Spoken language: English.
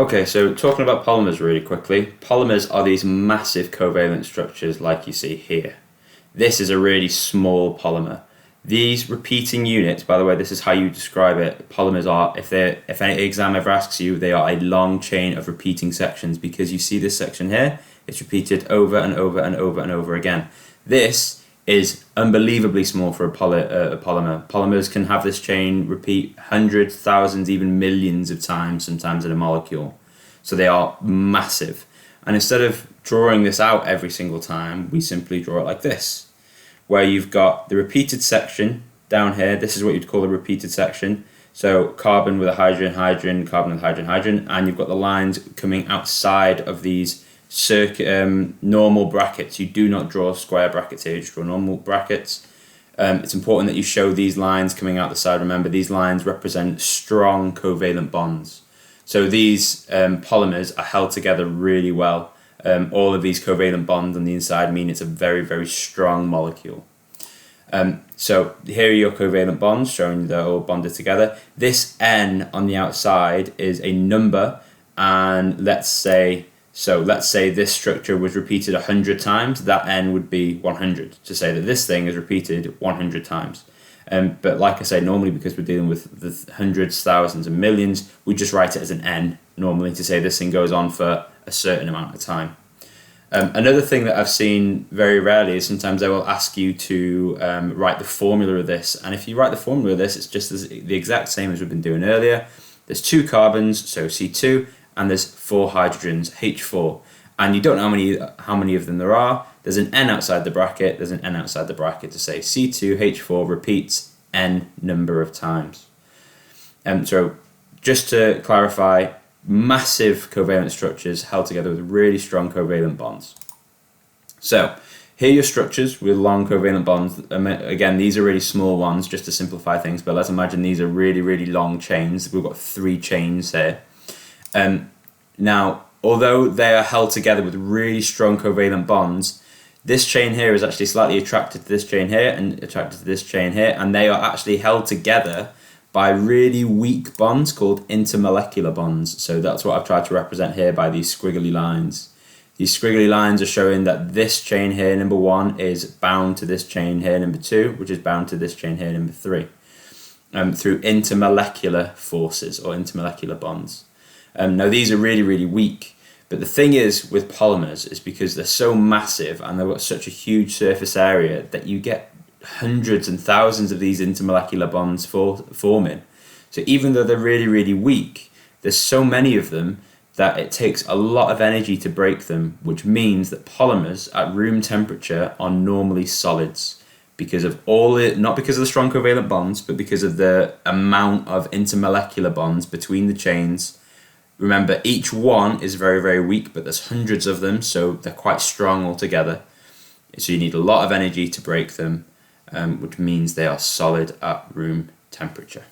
Okay, so talking about polymers really quickly. Polymers are these massive covalent structures like you see here. This is a really small polymer. These repeating units, by the way, this is how you describe it. Polymers are, if any exam ever asks you, they are a long chain of repeating sections, because you see this section here, it's repeated over and over and over and over again. This is unbelievably small for a polymer. Polymers can have this chain repeat hundreds, thousands, even millions of times, sometimes in a molecule. So they are massive. And instead of drawing this out every single time, we simply draw it like this, where you've got the repeated section down here. This is what you'd call a repeated section. So carbon with a hydrogen, hydrogen, carbon with hydrogen, hydrogen, and you've got the lines coming outside of these normal brackets. You do not draw square brackets here, you just draw normal brackets. It's important that you show these lines coming out the side. Remember, these lines represent strong covalent bonds. So these polymers are held together really well. All of these covalent bonds on the inside mean it's a very, very strong molecule. So here are your covalent bonds showing they're all bonded together. This N on the outside is a number, and let's say this structure was repeated 100 times, that N would be 100, to say that this thing is repeated 100 times. But like I say, normally because we're dealing with the hundreds, thousands and millions, we just write it as an N normally to say this thing goes on for a certain amount of time. Another thing that I've seen very rarely is sometimes they will ask you to write the formula of this, and if you write the formula of this, it's just the exact same as we've been doing earlier. There's 2 carbons, so C2, and there's 4 hydrogens, H4, and you don't know how many of them there are. There's an N outside the bracket, there's an N outside the bracket to say C2H4 repeats N number of times. So just to clarify, massive covalent structures held together with really strong covalent bonds. So here are your structures with long covalent bonds. Again, these are really small ones just to simplify things, but let's imagine these are really, really long chains. We've got 3 chains here. Now, although they are held together with really strong covalent bonds, this chain here is actually slightly attracted to this chain here and attracted to this chain here, and they are actually held together by really weak bonds called intermolecular bonds. So that's what I've tried to represent here by these squiggly lines. These squiggly lines are showing that this chain here, number 1, is bound to this chain here, number 2, which is bound to this chain here, number 3, through intermolecular forces or intermolecular bonds. Now these are really, really weak, but the thing is with polymers is because they're so massive and they've got such a huge surface area that you get hundreds and thousands of these intermolecular bonds forming. So even though they're really, really weak, there's so many of them that it takes a lot of energy to break them, which means that polymers at room temperature are normally solids because of not because of the strong covalent bonds, but because of the amount of intermolecular bonds between the chains. Remember, each one is very, very weak, but there's hundreds of them, so they're quite strong altogether. So you need a lot of energy to break them, which means they are solid at room temperature.